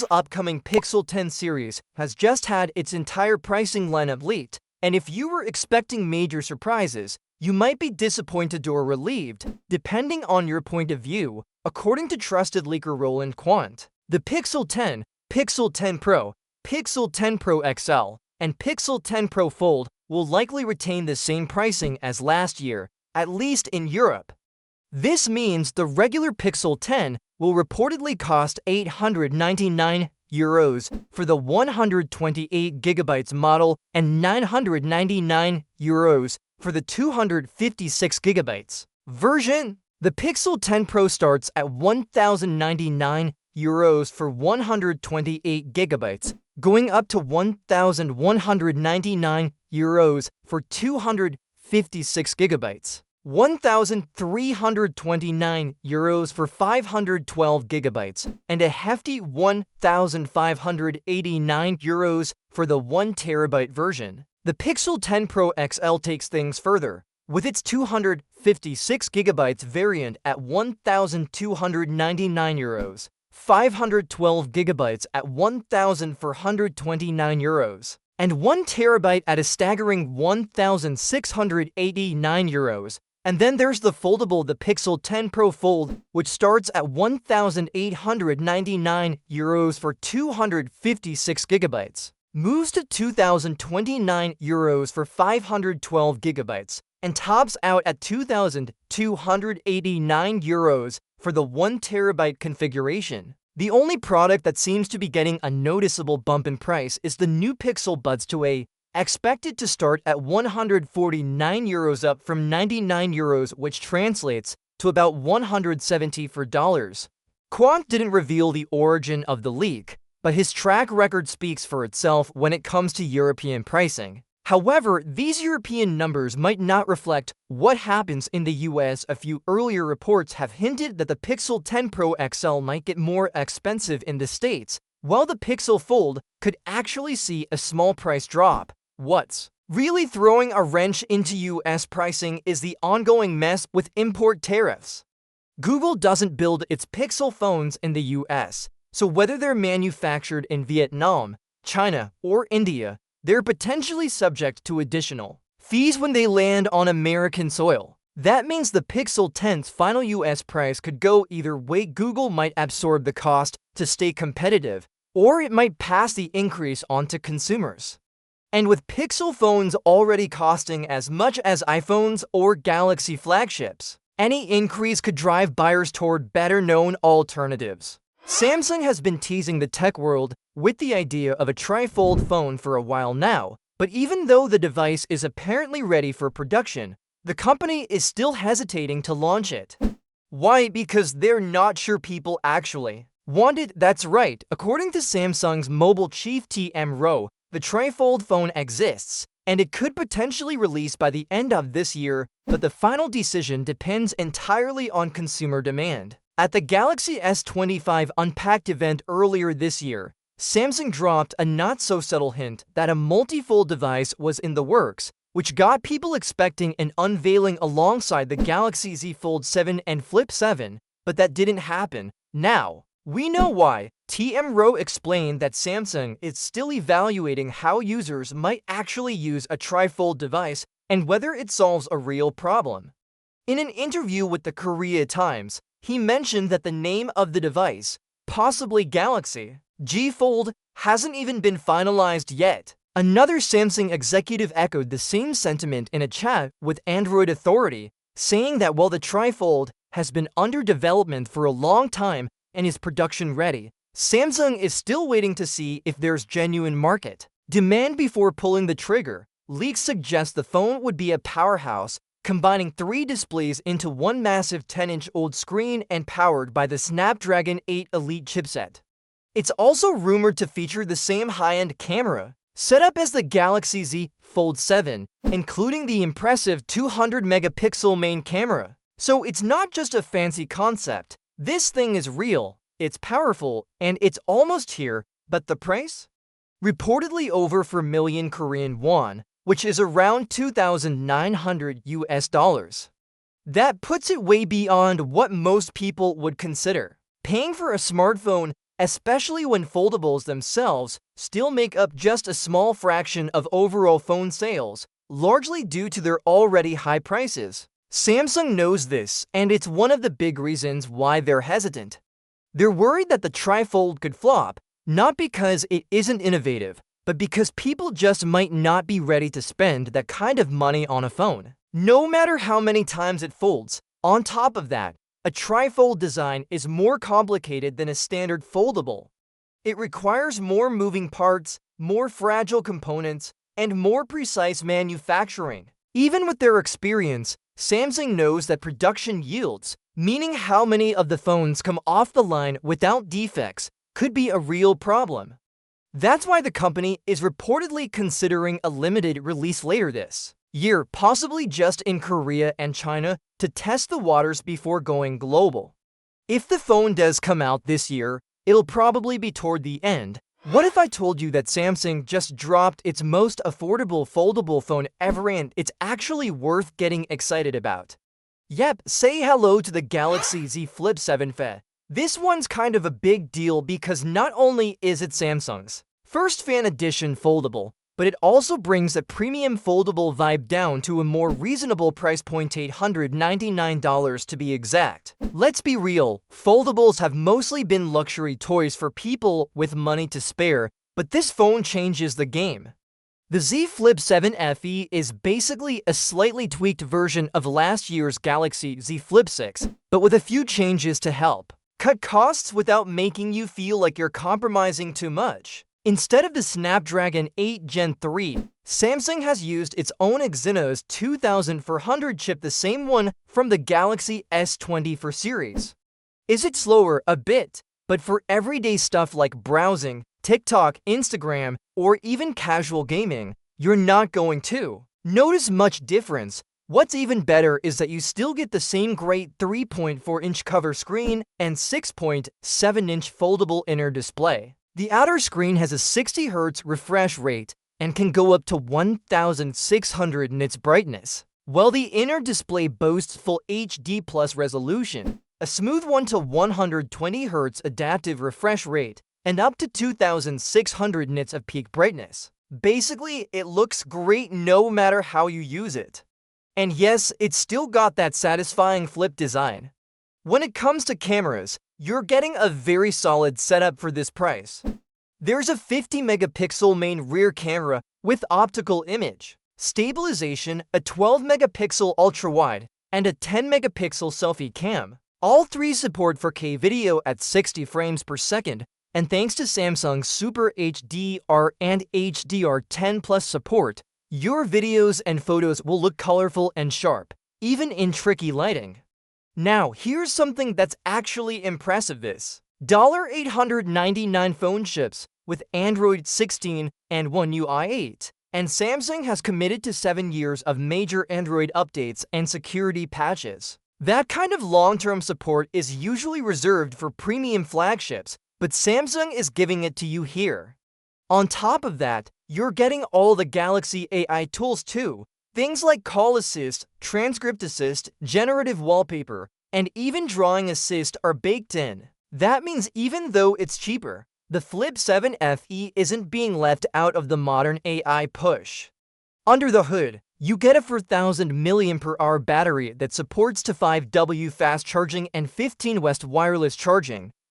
Google's upcoming Pixel 10 series has just had its entire pricing lineup leaked, and if you were expecting major surprises, you might be disappointed or relieved, depending on your point of view, according to trusted leaker Roland Quant. The Pixel 10, Pixel 10 Pro, Pixel 10 Pro XL, and Pixel 10 Pro Fold will likely retain the same pricing as last year, at least in Europe. This means the regular Pixel 10 will reportedly cost €899 for the 128GB model and €999 for the 256GB version. The Pixel 10 Pro starts at €1,099 for 128GB, going up to €1,199 for 256GB. €1,329 for 512GB, and a hefty €1,589 for the 1TB version. The Pixel 10 Pro XL takes things further, with its 256GB variant at €1,299, 512GB at €1,429, and 1TB at a staggering €1,689. And then there's the foldable, the Pixel 10 Pro Fold, which starts at €1,899 for 256GB, moves to €2,029 for 512GB, and tops out at €2,289 for the 1TB configuration. The only product that seems to be getting a noticeable bump in price is the new Pixel Buds 2a, expected to start at €149 up from €99, which translates to about $174. Quant didn't reveal the origin of the leak, but his track record speaks for itself when it comes to European pricing. However, these European numbers might not reflect what happens in the US. A few earlier reports have hinted that the Pixel 10 Pro XL might get more expensive in the States, while the Pixel Fold could actually see a small price drop. What's really throwing a wrench into US pricing is the ongoing mess with import tariffs. Google doesn't build its Pixel phones in the US, so whether they're manufactured in Vietnam, China, or India, they're potentially subject to additional fees when they land on American soil. That means the Pixel 10's final US price could go either way. Google might absorb the cost to stay competitive, or it might pass the increase on to consumers. And with Pixel phones already costing as much as iPhones or Galaxy flagships, any increase could drive buyers toward better-known alternatives. Samsung has been teasing the tech world with the idea of a tri-fold phone for a while now, but even though the device is apparently ready for production, the company is still hesitating to launch it. Why? Because they're not sure people actually want it. That's right. According to Samsung's mobile chief TM Rowe, the tri-fold phone exists, and it could potentially release by the end of this year, but the final decision depends entirely on consumer demand. At the Galaxy S25 Unpacked event earlier this year, Samsung dropped a not-so-subtle hint that a multi-fold device was in the works, which got people expecting an unveiling alongside the Galaxy Z Fold 7 and Flip 7, but that didn't happen. Now, we know why. TM Rowe explained that Samsung is still evaluating how users might actually use a tri-fold device and whether it solves a real problem. In an interview with the Korea Times, he mentioned that the name of the device, possibly Galaxy G Fold, hasn't even been finalized yet. Another Samsung executive echoed the same sentiment in a chat with Android Authority, saying that while the tri-fold has been under development for a long time and is production ready, Samsung is still waiting to see if there's genuine market demand before pulling the trigger. Leaks suggest the phone would be a powerhouse, combining 3 displays into one massive 10-inch OLED screen and powered by the Snapdragon 8 Elite chipset. It's also rumored to feature the same high-end camera setup as the Galaxy Z Fold 7, including the impressive 200-megapixel main camera. So it's not just a fancy concept. This thing is real, it's powerful, and it's almost here, but the price? Reportedly over $4 million Korean won, which is around $2,900 US. That puts it way beyond what most people would consider paying for a smartphone especially when foldables themselves still make up just a small fraction of overall phone sales, largely due to their already high prices. Samsung knows this, and it's one of the big reasons why they're hesitant. They're worried that the trifold could flop, not because it isn't innovative, but because people just might not be ready to spend that kind of money on a phone, no matter how many times it folds. On top of that, a trifold design is more complicated than a standard foldable. It requires more moving parts, more fragile components, and more precise manufacturing. Even with their experience, Samsung knows that production yields, meaning how many of the phones come off the line without defects, could be a real problem. That's why the company is reportedly considering a limited release later this year, possibly just in Korea and China, to test the waters before going global. If the phone does come out this year, it'll probably be toward the end. What if I told you that Samsung just dropped its most affordable foldable phone ever and it's actually worth getting excited about? Yep, say hello to the Galaxy Z Flip 7 Fe. This one's kind of a big deal because not only is it Samsung's first fan edition foldable, but it also brings a premium foldable vibe down to a more reasonable price point, $899 to be exact. Let's be real, foldables have mostly been luxury toys for people with money to spare, but this phone changes the game. The Z Flip 7 FE is basically a slightly tweaked version of last year's Galaxy Z Flip 6, but with a few changes to help cut costs without making you feel like you're compromising too much. Instead of the Snapdragon 8 Gen 3, Samsung has used its own Exynos 2400 chip, the same one from the Galaxy S24 series. Is it slower? A bit, but for everyday stuff like browsing, TikTok, Instagram, or even casual gaming, you're not going to notice much difference. What's even better is that you still get the same great 3.4-inch cover screen and 6.7-inch foldable inner display. The outer screen has a 60 Hz refresh rate and can go up to 1600 nits brightness, while the inner display boasts full HD Plus resolution, a smooth 1 to 120 Hz adaptive refresh rate, and up to 2600 nits of peak brightness. Basically, it looks great no matter how you use it. And yes, it's still got that satisfying flip design. When it comes to cameras, you're getting a very solid setup for this price. There's a 50-megapixel main rear camera with optical image stabilization, a 12-megapixel ultra-wide, and a 10-megapixel selfie cam. All three support 4K video at 60 frames per second, and thanks to Samsung's Super HDR and HDR10 Plus support, your videos and photos will look colorful and sharp, even in tricky lighting. Now, here's something that's actually impressive. This $899 phone ships with Android 16 and One UI 8, and Samsung has committed to 7 years of major Android updates and security patches. That kind of long-term support is usually reserved for premium flagships, but Samsung is giving it to you here. On top of that, you're getting all the Galaxy AI tools too. Things like Call Assist, Transcript Assist, Generative Wallpaper, and even Drawing Assist are baked in. That means even though it's cheaper, the Flip 7 FE isn't being left out of the modern AI push. Under the hood, you get a 4000 mAh battery that supports to 5W fast charging and 15W wireless charging,